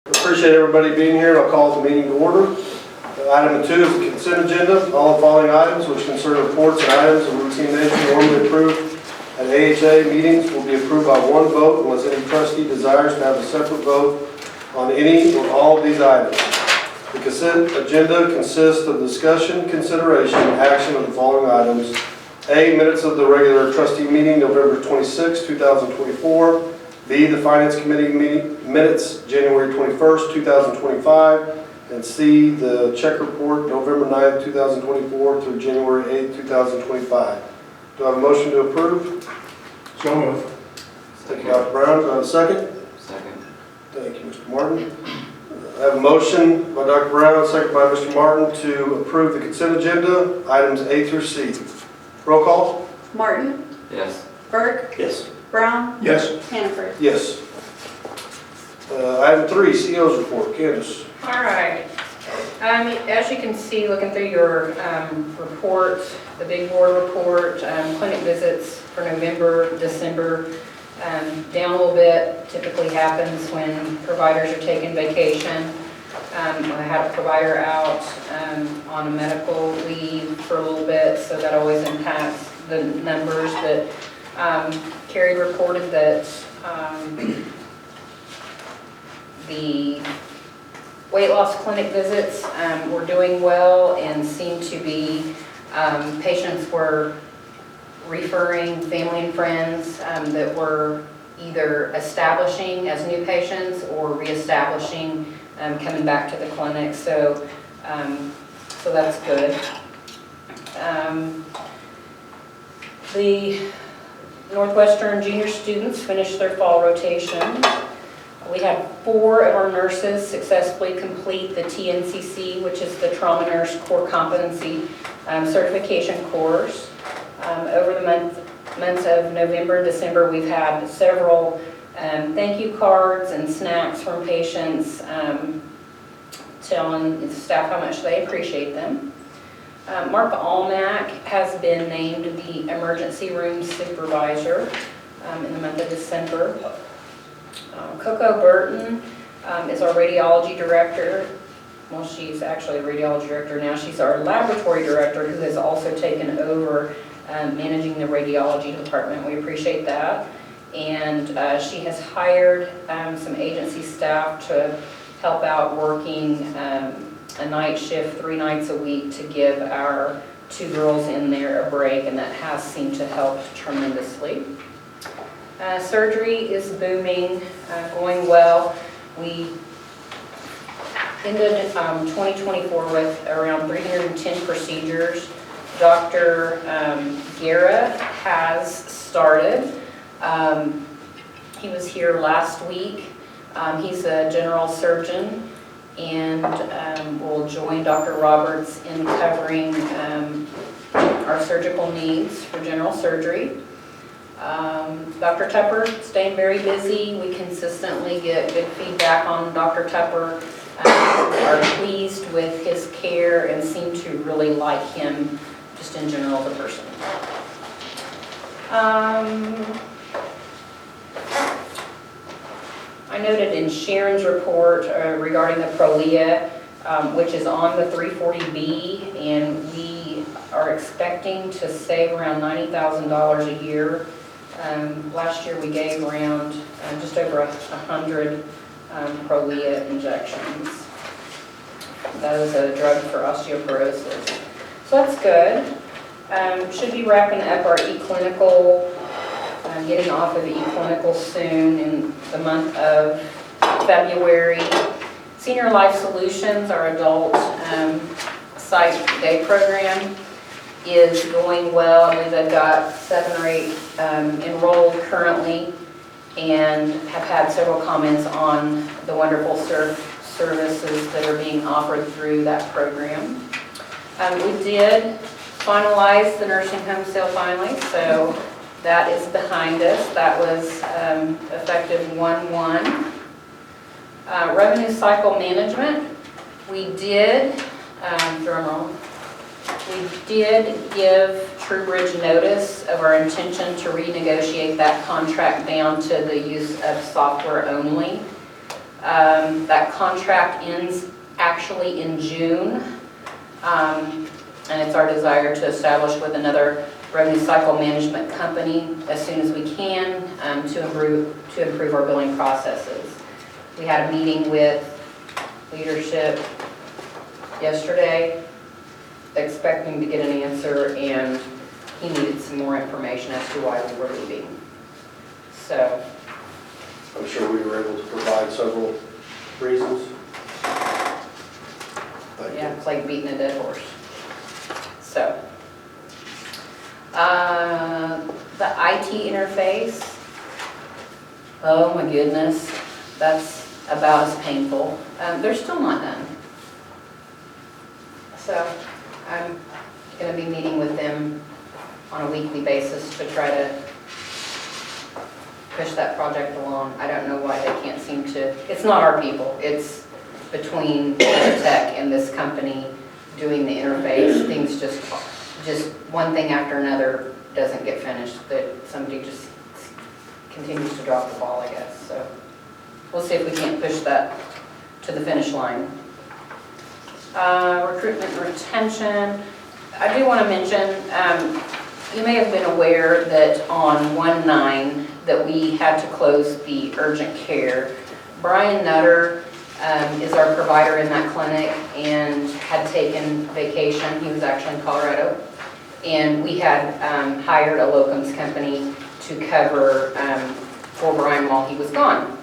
Appreciate everybody being here. I'll call the meeting to order. Item 2 is the consent agenda. All the following items, which concern reports and items of routine nature normally approved at AHA meetings, will be approved by one vote unless any trustee desires to have a separate vote on any or all of these items. The consent agenda consists of discussion, consideration, and action of the following items. A, minutes of the regular trustee meeting November 26, 2024. B, the Finance Committee minutes January 21st, 2025. And C, the check report November 9th, 2024 through January 8th, 2025. Do I have a motion to approve? So moved. Thank you, Dr. Brown. Do I have a second? Second. Thank you, Mr. Martin. I have a motion by Dr. Brown, second by Mr. Martin to approve the consent agenda, items A through C. Roll call? Martin, Yes. Burke, Yes. Brown, Yes. Hannaford. Yes. Item 3, CEO's report. Candace. All right. As you can see, looking through your report, the big board report, clinic visits for November, December, down a little bit. Typically happens when providers are taking vacation. I had a provider out on a medical leave for a little bit, so that always impacts the numbers. But Carrie reported that the weight loss clinic visits were doing well and seemed to be, patients were referring family and friends that were either establishing as new patients or reestablishing, coming back to the clinic. So, so that's good. The Northwestern junior students finished their fall rotation. We had 4 of our nurses successfully complete the TNCC, which is the Trauma Nurse Core Competency Certification course. Over the months of November and December, we've had several thank you cards and snacks from patients telling the staff how much they appreciate them. Mark Almack has been named the Emergency Room Supervisor in the month of December. Coco Burton is our radiology director. Well, she's actually a radiology director now. She's our laboratory director who has also taken over managing the radiology department. We appreciate that. And she has hired some agency staff to help out working a night shift 3 nights a week to give our 2 girls in there a break, and that has seemed to help tremendously. Surgery is booming, going well. We ended 2024 with around 310 procedures. Dr. Guerra has started. He was here last week. He's a general surgeon and will join Dr. Roberts in covering our surgical needs for general surgery. Dr. Tupper staying very busy. We consistently get good feedback on Dr. Tupper. Are pleased with his care and seem to really like him just in general as a person. I noted in Sharon's report regarding the Prolia, which is on the 340B, and we are expecting to save around $90,000 a year. Last year we gave around just over 100 Prolia injections. That is a drug for osteoporosis. So that's good. Should be wrapping up our eClinical, getting off of the eClinical soon in the month of February. Senior Life Solutions, our adult site day program, is going well. I believe they've got 7 or 8 enrolled currently and have had several comments on the wonderful services that are being offered through that program. We did finalize the nursing home sale finally, so that is behind us. That was effective 1/1. Revenue cycle management, we did, drum roll, we did give TrueBridge notice of our intention to renegotiate that contract down to the use of software only. That contract ends actually in June. And it's our desire to establish with another revenue cycle management company as soon as we can to improve our billing processes. We had a meeting with leadership yesterday, expecting to get an answer, and he needed some more information as to why we were leaving. So, I'm sure we were able to provide several reasons. Thank yeah, you. it's like beating a dead horse. So, the IT interface, oh my goodness, that's about as painful. They're still not done. So, I'm going to be meeting with them on a weekly basis to try to push that project along. I don't know why they can't seem to, it's not our people, it's between tech and this company doing the interface. Things just one thing after another doesn't get finished, that somebody just continues to drop the ball, I guess. So we'll see if we can't push that to the finish line. Recruitment and retention. I do want to mention, you may have been aware that on 1/9 that we had to close the urgent care. Brian Nutter is our provider in that clinic and had taken vacation. He was actually in Colorado. And we had hired a locums company to cover for Brian while he was gone.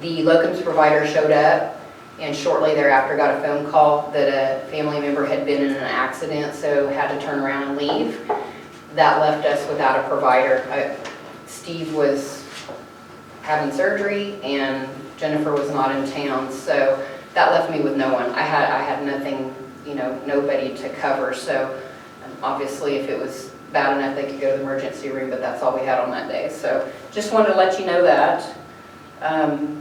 The locums provider showed up, and shortly thereafter got a phone call that a family member had been in an accident, so had to turn around and leave. That left us without a provider. Steve was having surgery, and Jennifer was not in town, so that left me with no one. I had nothing, nobody to cover. So obviously, if it was bad enough, they could go to the emergency room, but that's all we had on that day. So just wanted to let you know that.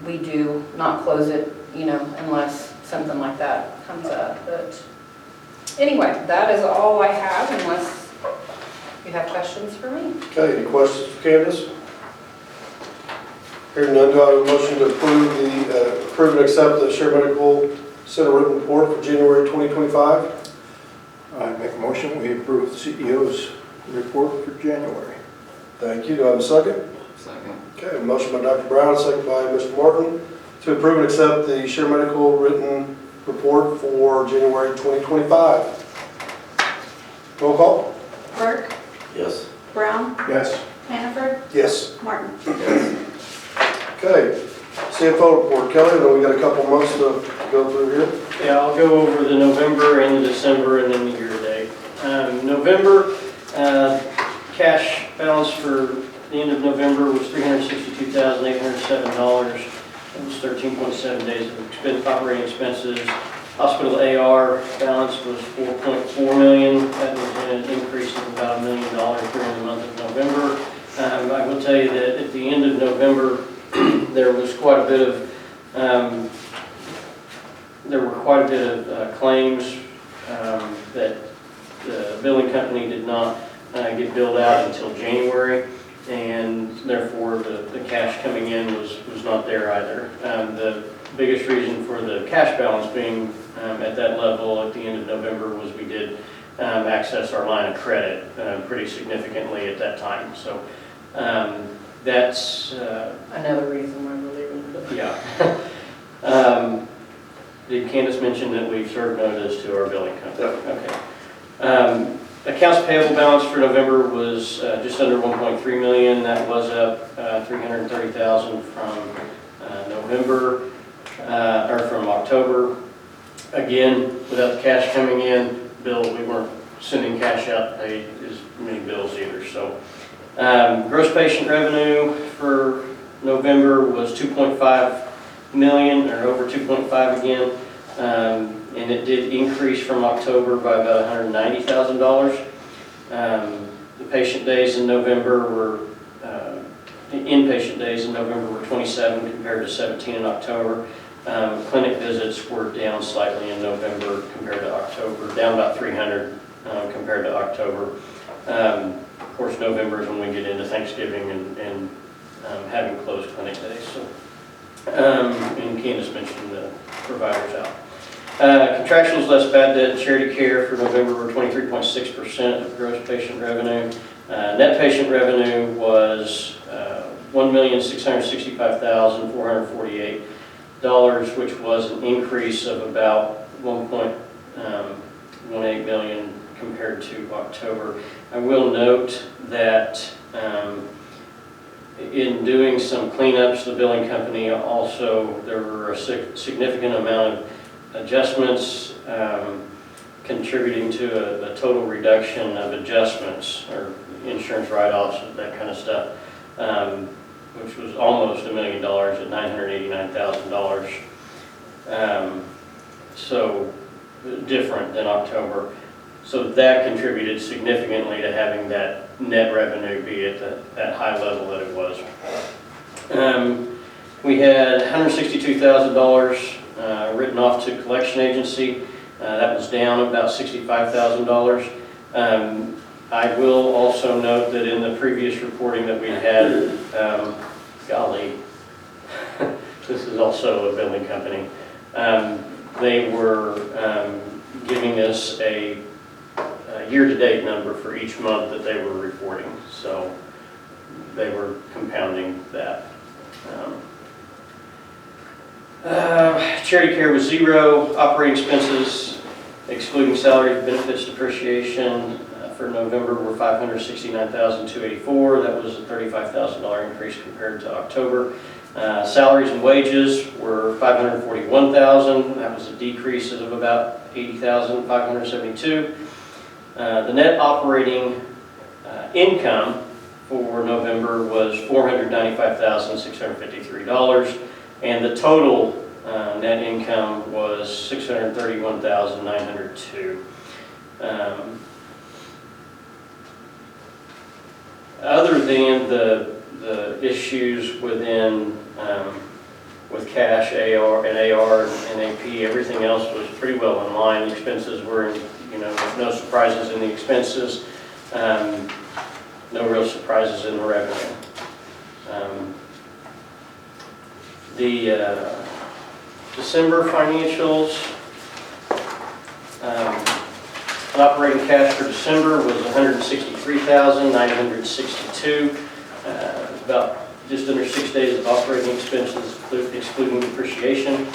We do not close it, unless something like that comes up. But anyway, that is all I have, unless you have questions for me. Okay, any questions for Candace? Hearing none, do I have a motion to approve and accept the Share Medical Center written report for January 2025? I make a motion, we approve the CEO's report for January. Thank you. Do I have a second? Second. Okay, a motion by Dr. Brown, second by Mr. Martin, to approve and accept the Share Medical written report for January 2025. Roll call? Burke, Yes. Brown, Yes. Hannaford, Yes. Martin. Yes. Okay, CFO report. Kelly, then we got a couple months to go through here. Yeah, I'll go over the November and the December and then the year-to-date. November, cash balance for the end of November was $362,807. It was 13.7 days of operating expenses. Hospital AR balance was $4.4 million. That was an increase of about $1 million during the month of November. I will tell you that at the end of November, there was quite a bit of claims that the billing company did not get billed out until January, and therefore the cash coming in was not there either. The biggest reason for the cash balance being at that level at the end of November was we did access our line of credit pretty significantly at that time. So that's Another reason why we're leaving. yeah. Did Candace mention that we've served notice to our billing company? Okay. Accounts payable balance for November was just under $1.3 million. That was up $330,000 from November, or from October. Again, without the cash coming in, we weren't sending cash out to pay as many bills either. So, gross patient revenue for November was $2.5 million, or over 2.5 again, and it did increase from October by about $190,000. The patient days in November were, the inpatient days in November were 27 compared to 17 in October. Clinic visits were down slightly in November compared to October, down about 300 compared to October. Of course, November is when we get into Thanksgiving and having closed clinic days. So And Candace mentioned the providers out. Contractuals less bad debt and charity care for November were 23.6% of gross patient revenue. Net patient revenue was $1,665,448, which was an increase of about 1.18 million compared to October. I will note that in doing some cleanups, the billing company also, there were a significant amount of adjustments contributing to a total reduction of adjustments or insurance write-offs, that kind of stuff, which was almost $1 million at $989,000. So different than October. So that contributed significantly to having that net revenue be at that high level that it was. We had $162,000 written off to collection agency. That was down about $65,000. I will also note that in the previous reporting that we had, golly, this is also a billing company. They were giving us a year-to-date number for each month that they were reporting, so they were compounding that. Charity care was zero. Operating expenses, excluding salaries, benefits, depreciation, for November were $569,284. That was a $35,000 increase compared to October. Salaries and wages were $541,000. That was a decrease of about $80,572. The net operating income for November was $495,653, and the total net income was $631,902. Other than the issues within with cash, AR and AP, everything else was pretty well in line. Expenses were, no surprises in the expenses. No real surprises in the revenue. The December financials, operating cash for December was $163,962, about just under 6 days of operating expenses, excluding depreciation.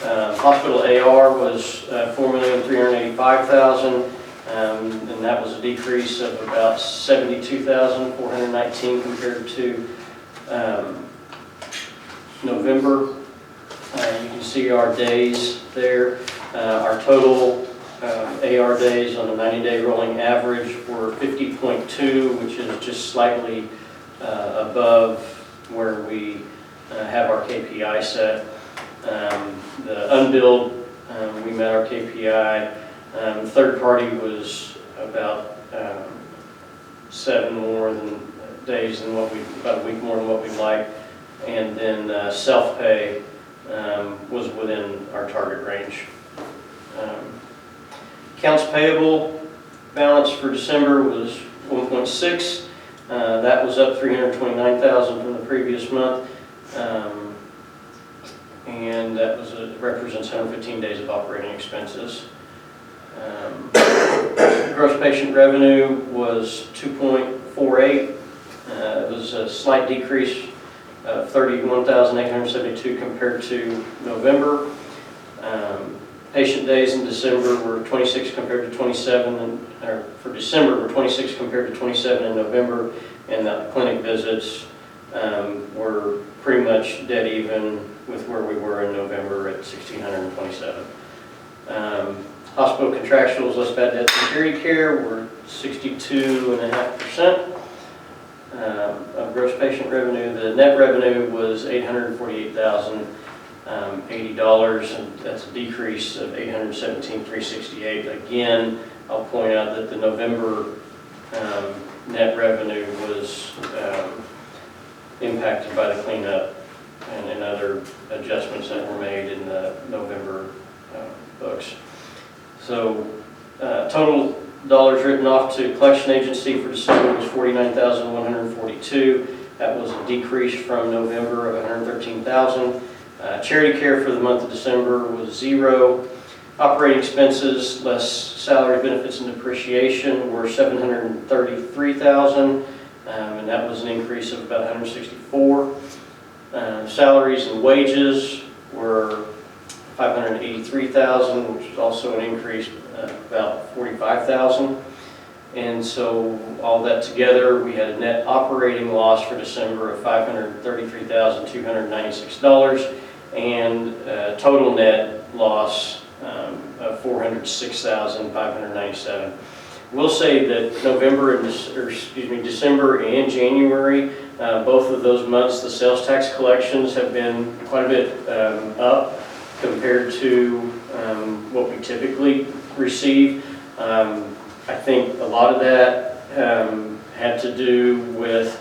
Hospital AR was $4,385,000, and that was a decrease of about $72,419 compared to November. You can see our days there. Our total AR days on the 90-day rolling average were 50.2, which is just slightly above where we have our KPI set. The unbilled, we met our KPI. Third party was about 7 more days than what about a week more than what we'd like. And then self-pay was within our target range. Accounts payable balance for December was 1.6. That was up $329,000 from the previous month. And that represents 115 days of operating expenses. Gross patient revenue was 2.48. It was a slight decrease of 31,872 compared to November. Patient days in December were 26 compared to 27, or for December were 26 compared to 27 in November, and the clinic visits were pretty much dead even with where we were in November at 1,627. Hospital contractuals, less bad debt and charity care were 62.5% of gross patient revenue. The net revenue was $848,080, and that's a decrease of $817,368. Again, I'll point out that the November net revenue was impacted by the cleanup and other adjustments that were made in the November books. So total dollars written off to collection agency for December was $49,142. That was a decrease from November of $113,000. Charity care for the month of December was 0. Operating expenses, less salary, benefits, and depreciation were $733,000, and that was an increase of about $164. Salaries and wages were $583,000, which is also an increase of about $45,000. And so all that together, we had a net operating loss for December of $533,296 and total net loss of $406,597. We'll say that December and January, both of those months, the sales tax collections have been quite a bit up compared to what we typically receive. I think a lot of that had to do with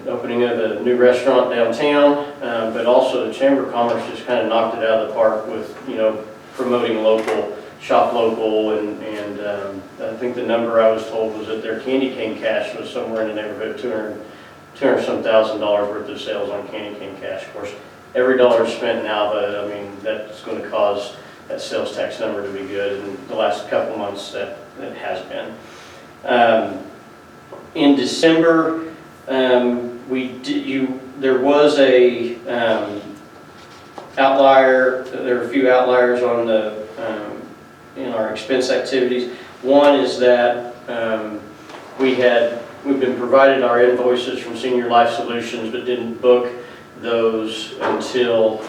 opening of a new restaurant downtown, but also the Chamber of Commerce just kind of knocked it out of the park with, promoting local, shop local, and I think the number I was told was that their candy cane cash was somewhere in the neighborhood of $200-some thousand worth of sales on candy cane cash. Of course, every dollar spent in Alva, I mean, that's going to cause that sales tax number to be good, and the last couple months that has been. In December, there was a outlier. There are a few outliers on the in our expense activities. One is that we've been provided our invoices from Senior Life Solutions, but didn't book those until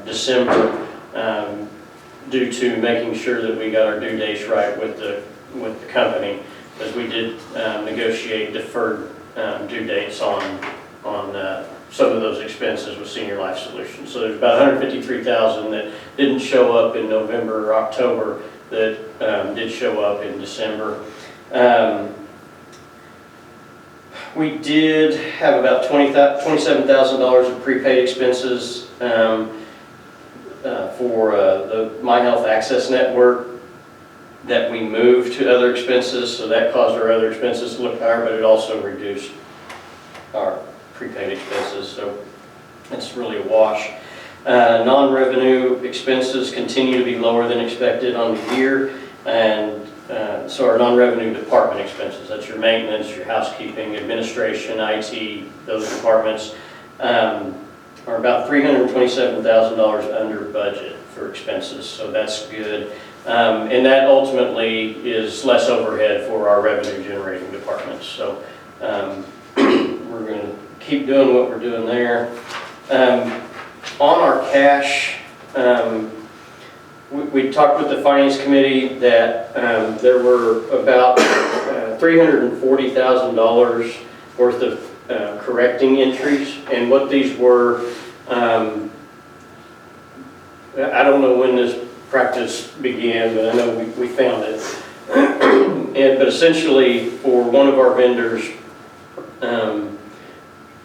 December, due to making sure that we got our due dates right with the company, because we did negotiate deferred due dates on some of those expenses with Senior Life Solutions. So there's about $153,000 that didn't show up in November or October that did show up in December. We did have about $27,000 of prepaid expenses for the My Health Access Network that we moved to other expenses, so that caused our other expenses to look higher, but it also reduced our prepaid expenses, so it's really a wash. Non-revenue expenses continue to be lower than expected on the year, and so our non-revenue department expenses, that's your maintenance, your housekeeping, administration, IT, those departments, are about $327,000 under budget for expenses, so that's good. And that ultimately is less overhead for our revenue generating departments. So we're going to keep doing what we're doing there. On our cash, we talked with the Finance Committee that there were about $340,000 worth of correcting entries, and what these were, I don't know when this practice began, but I know we found it. But essentially, for one of our vendors,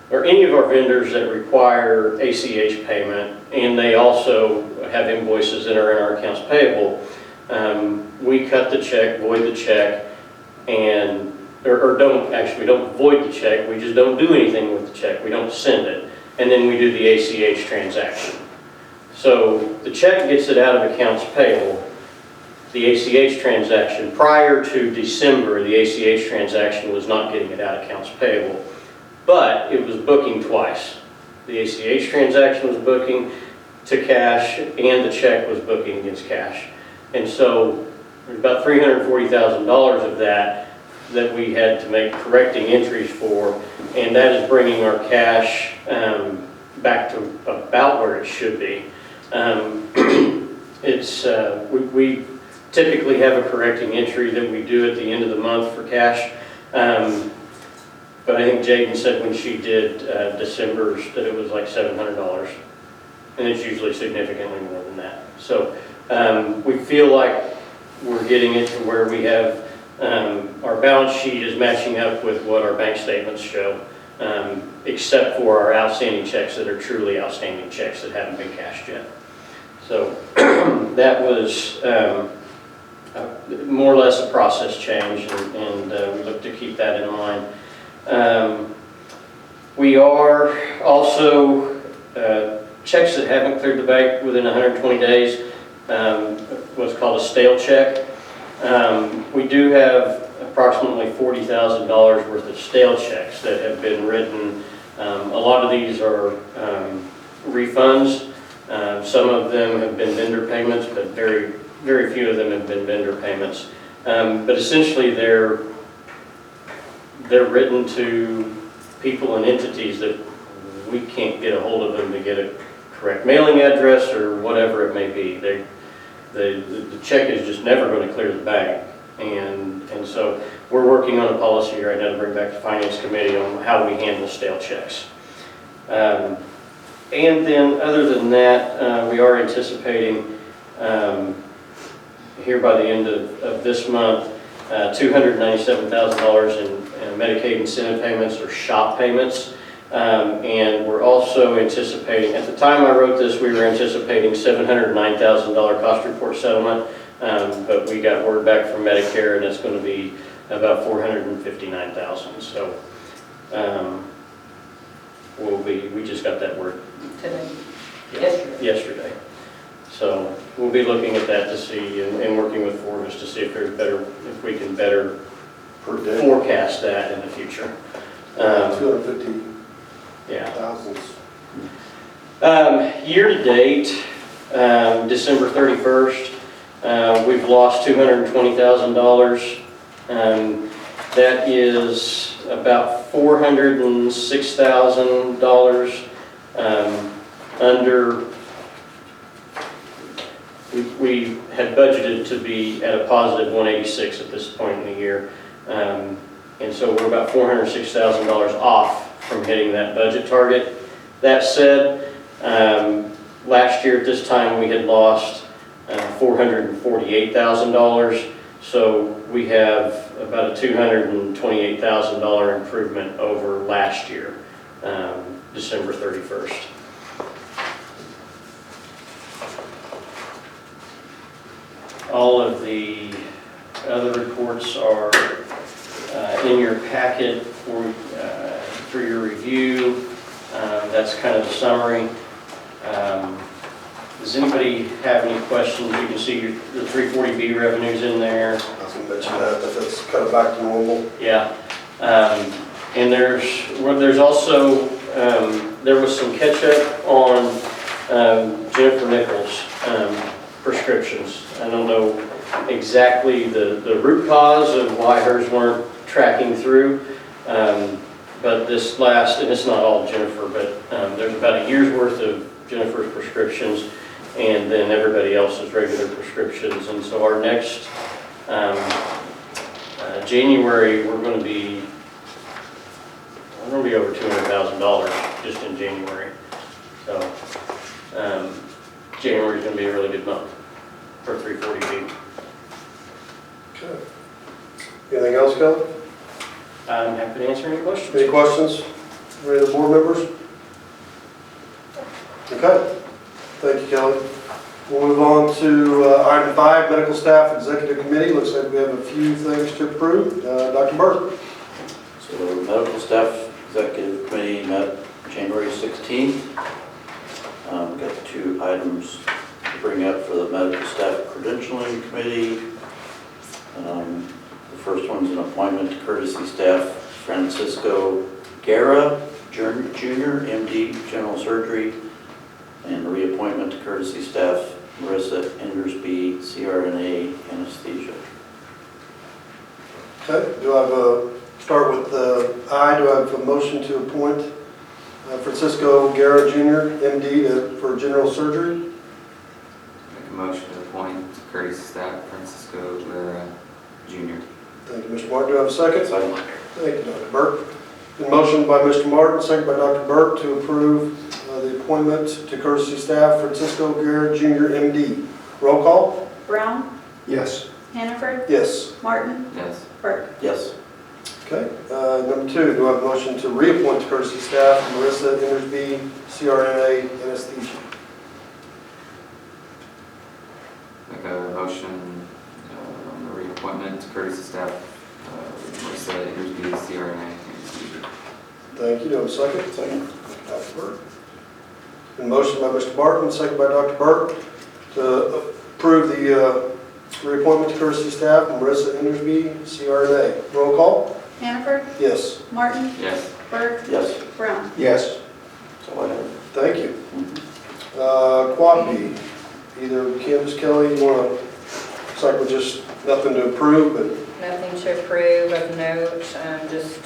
or any of our vendors that require ACH payment, and they also have invoices that are in our accounts payable, we cut the check, void the check, and we don't void the check, we just don't do anything with the check, we don't send it, and then we do the ACH transaction. So the check gets it out of accounts payable. The ACH transaction, prior to December, the ACH transaction was not getting it out of accounts payable, but it was booking twice. The ACH transaction was booking to cash, and the check was booking against cash. And so there's about $340,000 of that we had to make correcting entries for, and that is bringing our cash back to about where it should be. We typically have a correcting entry that we do at the end of the month for cash, but I think Jaden said when she did December's that it was like $700, and it's usually significantly more than that. So we feel like we're getting it to where we have our balance sheet is matching up with what our bank statements show, except for our outstanding checks that are truly outstanding checks that haven't been cashed yet. So that was more or less a process change, and we look to keep that in mind. We are also checks that haven't cleared the bank within 120 days, what's called a stale check. We do have approximately $40,000 worth of stale checks that have been written. A lot of these are refunds. Some of them have been vendor payments, but very, very few of them have been vendor payments. But essentially they're written to people and entities that we can't get a hold of them to get a correct mailing address or whatever it may be. The check is just never going to clear the bank. And so we're working on a policy right now to bring back to Finance Committee on how we handle stale checks. And then other than that, we are anticipating here by the end of this month, $297,000 in Medicaid incentive payments or SHOP payments. And we're also anticipating, at the time I wrote this, we were anticipating $709,000 cost report settlement, but we got word back from Medicare and it's going to be about $459,000. So we just got that word Today. yesterday. So we'll be looking at that to see and working with Fortis to see if we can better forecast that in the future. 250,000. Yeah. Year to date, December 31st, we've lost $220,000. That is about $406,000 under. We had budgeted to be at a positive 186 at this point in the year. And so we're about $406,000 off from hitting that budget target. That said, last year at this time we had lost $448,000. So we have about a $228,000 improvement over last year, December 31st. All of the other reports are in your packet for your review. That's kind of the summary. Does anybody have any questions? You can see the 340B revenues in there. I was going to mention that that's kind of back to normal. Yeah. And there's also, there was some catch up on Jennifer Nichols' prescriptions. I don't know exactly the root cause of why hers weren't tracking through, but this last, and it's not all Jennifer, but there's about a year's worth of Jennifer's prescriptions and then everybody else's regular prescriptions. And so our next January, we're going to be over $200,000 just in January. So January is going to be a really good month for 340B. Okay. Anything else, Kelly? I'm happy to answer any questions. Any questions? Any of the board members? Okay. Thank you, Kelly. We'll move on to item 5, Medical Staff Executive Committee. Looks like we have a few things to approve. Dr. Burke. So the Medical Staff Executive Committee met January 16th. Got 2 items to bring up for the Medical Staff Credentialing Committee. The first one's an appointment to courtesy staff Francisco Guerra, Jr., MD, General Surgery, and the reappointment to courtesy staff Marissa Endersby, CRNA, Anesthesia. Okay. Do I have start with I. Do I have a motion to appoint Francisco Guerra, Jr., MD, for general surgery? Make a motion to appoint courtesy staff Francisco Guerra, Jr. Thank you, Mr. Martin. Do I have a second? Second. Thank you, Dr. Burke. Been motioned by Mr. Martin, second by Dr. Burke to approve the appointment to courtesy staff Francisco Guerra, Jr., MD. Roll call? Brown, Yes. Hannaford, Yes. Martin, Yes. Burke. Yes. Okay. Number 2, do I have a motion to reappoint to courtesy staff Marissa Endersby, CRNA, Anesthesia? Make a motion on the reappointment to courtesy staff Marissa Endersby, CRNA, anesthesia. Thank you. Do I have a second? Second. Dr. Burke. Been motion by Mr. Barton, second by Dr. Burke, to approve the reappointment to courtesy staff, Marissa Endersby, CRNA. Roll call? Hannaford, Yes. Martin, Yes. Burke, Yes. Brown. Yes. That's all I have. Thank you. Quad B, either Candace, Kelly, you want to, looks like we're just nothing to approve, but Nothing to approve of note, just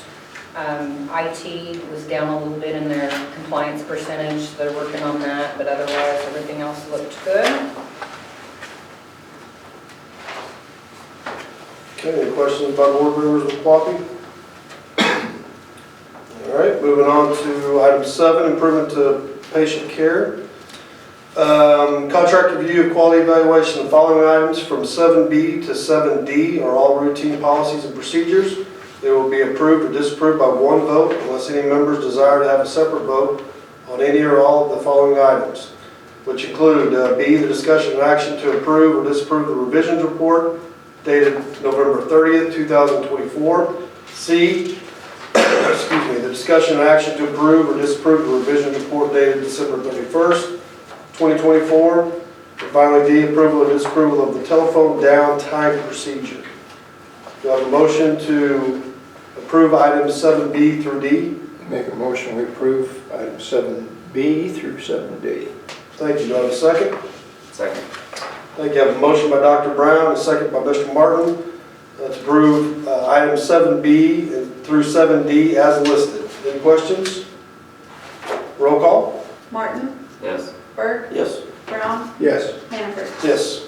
IT was down a little bit in their compliance percentage. They're working on that, but otherwise, everything else looked good. okay, any questions by board members with Quad B? All right, moving on to item 7, improvement to patient care. Contract review of quality evaluation. The following items from 7B to 7D are all routine policies and procedures. They will be approved or disapproved by one vote unless any members desire to have a separate vote on any or all of the following items, which include B, the discussion and action to approve or disapprove the revisions report dated November 30th, 2024. C, excuse me, the discussion and action to approve or disapprove the revision report dated December 31st, 2024. And finally, D, approval or disapproval of the telephone downtime procedure. Do I have a motion to approve items 7B through D? Make a motion, we approve items 7B through 7D. Thank you. Do I have a second? Second. Thank you. I have a motion by Dr. Brown, and a second by Mr. Martin to approve items 7B through 7D as listed. Any questions? Roll call? Martin, Yes. Burke, Yes. Brown, Yes. Hannaford. Yes.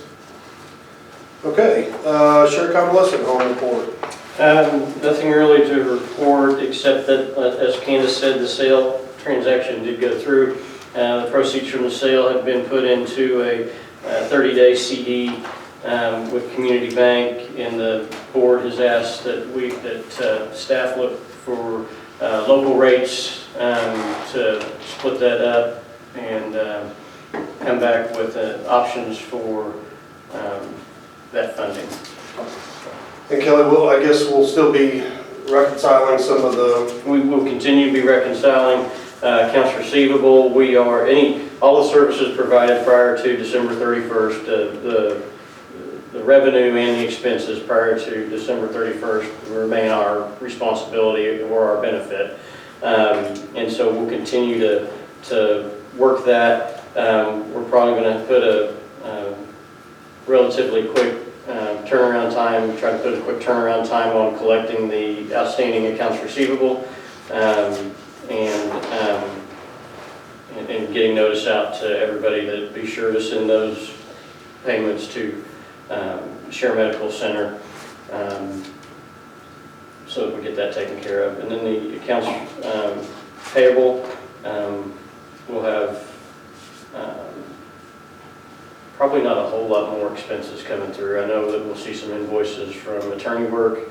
Okay, Sheriff Convalescent home report. Nothing really to report except that, as Candace said, the sale transaction did go through. The proceeds from the sale have been put into a 30-day CD with Community Bank, and the board has asked that staff look for local rates to split that up and come back with options for that funding. And Kelly, I guess we'll still be reconciling some of the, We will continue to be reconciling accounts receivable. We are, all the services provided prior to December 31st, the revenue and the expenses prior to December 31st remain our responsibility or our benefit. And so we'll continue to work that. We're probably going to put a relatively quick turnaround time, try to put a quick turnaround time on collecting the outstanding accounts receivable and getting notice out to everybody that be sure to send those payments to Share Medical Center so that we get that taken care of. And then the accounts payable, we'll have probably not a whole lot more expenses coming through. I know that we'll see some invoices from attorney work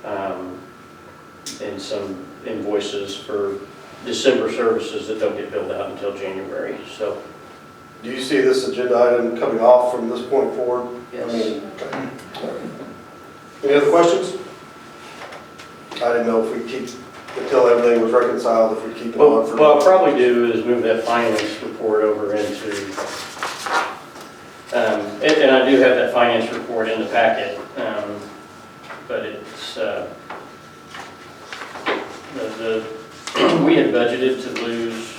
and some invoices for December services that don't get billed out until January. So, do you see this agenda item coming off from this point forward? yes. Okay. Any other questions? I didn't know if we keep, until everything was reconciled, if we keep it on for. What I'll probably do is move that finance report over into, and I do have that finance report in the packet, but it's, we had budgeted to lose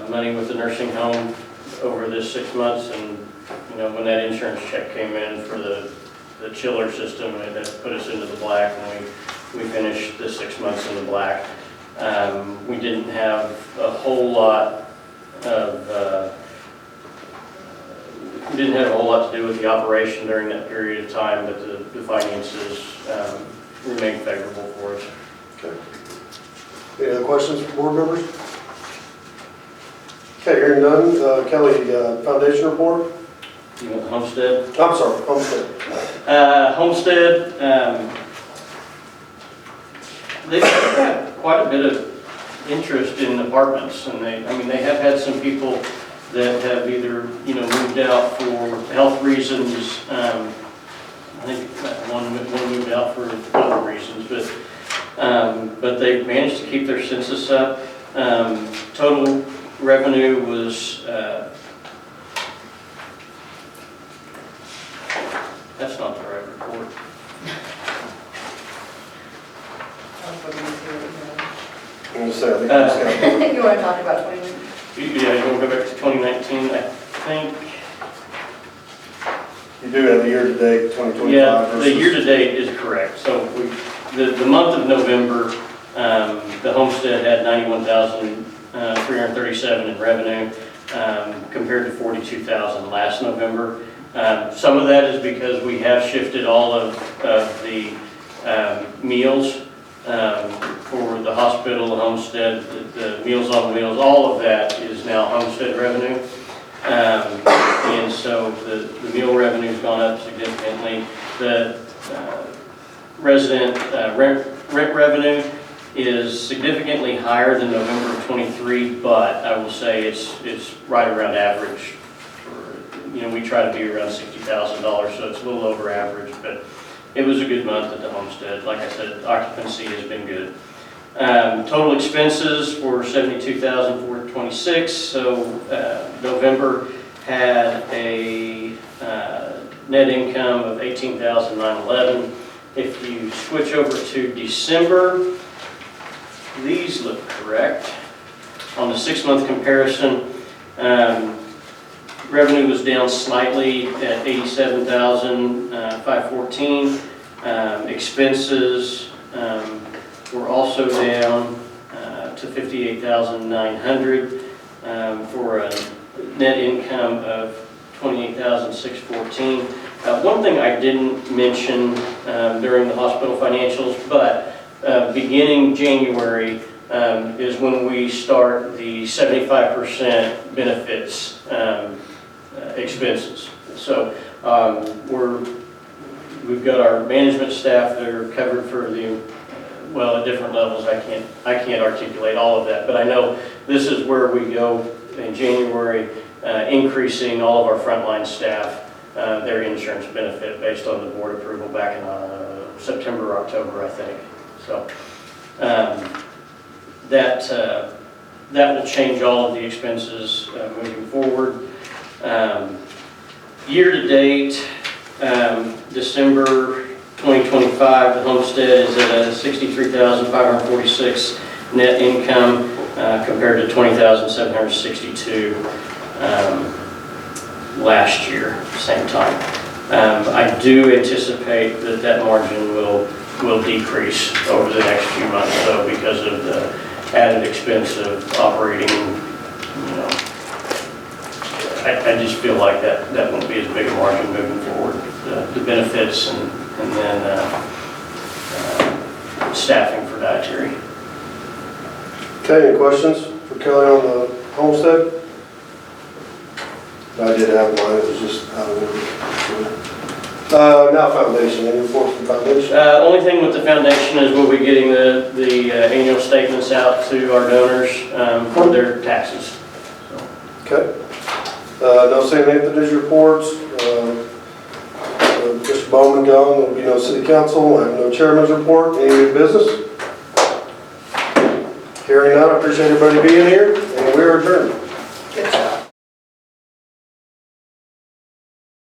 money with the nursing home over this 6 months, and when that insurance check came in for the chiller system, it had put us into the black, and we finished the 6 months in the black. We didn't have a whole lot of we didn't have a whole lot to do with the operation during that period of time, but the finances remained favorable for us. Okay. Any other questions from board members? Okay, hearing none. Kelly, foundation report? You want the homestead? I'm sorry, homestead. Homestead, they've had quite a bit of interest in apartments, and they have had some people that have either, moved out for health reasons. I think one moved out for other reasons, but they've managed to keep their census up. Total revenue was, that's not the right report. I'm gonna say, I think that's kind of- You want to talk about 21? Yeah, you want to go back to 2019, I think. you do have a year-to-date 2025 Yeah, versus. the year-to-date is correct. So the month of November, the homestead had 91,337 in revenue, compared to 42,000 last November. Some of that is because we have shifted all of the meals for the hospital, the homestead, the Meals on Wheels, all of that is now homestead revenue. And so the meal revenue's gone up significantly. The resident rent revenue is significantly higher than November of '23, but I will say it's right around average. We try to be around $60,000, so it's a little over average, but it was a good month at the homestead. Like I said, occupancy has been good. Total expenses were $72,426, so November had a net income of $18,911. If you switch over to December, these look correct. On the 6-month comparison, revenue was down slightly at $87,514. Expenses were also down to $58,900 for a net income of $28,614. One thing I didn't mention during the hospital financials, but beginning January is when we start the 75% benefits expenses. So we've got our management staff that are covered for the, well, at different levels. I can't articulate all of that, but I know this is where we go in January, increasing all of our frontline staff, their insurance benefit based on the board approval back in September or October, I think. So that will change all of the expenses moving forward. Year to date, December 2025, the homestead is at a $63,546 net income compared to $20,762 last year, same time. I do anticipate that margin will decrease over the next few months, though, because of the added expense of operating. I just feel like that won't be as big a margin moving forward. The benefits and then staffing for dietary. Okay, any questions for Kelly on the homestead? I did have mine, it was just out of order. Now foundation, any reports from foundation? Only thing with the foundation is we'll be getting the annual statements out to our donors for their taxes. Okay. No St. Anthony's reports. Mr. Bowman gone, there'll be no city council, I have no chairman's report. Any new business? Hearing none, I appreciate everybody being here, and we are adjourned. Good job.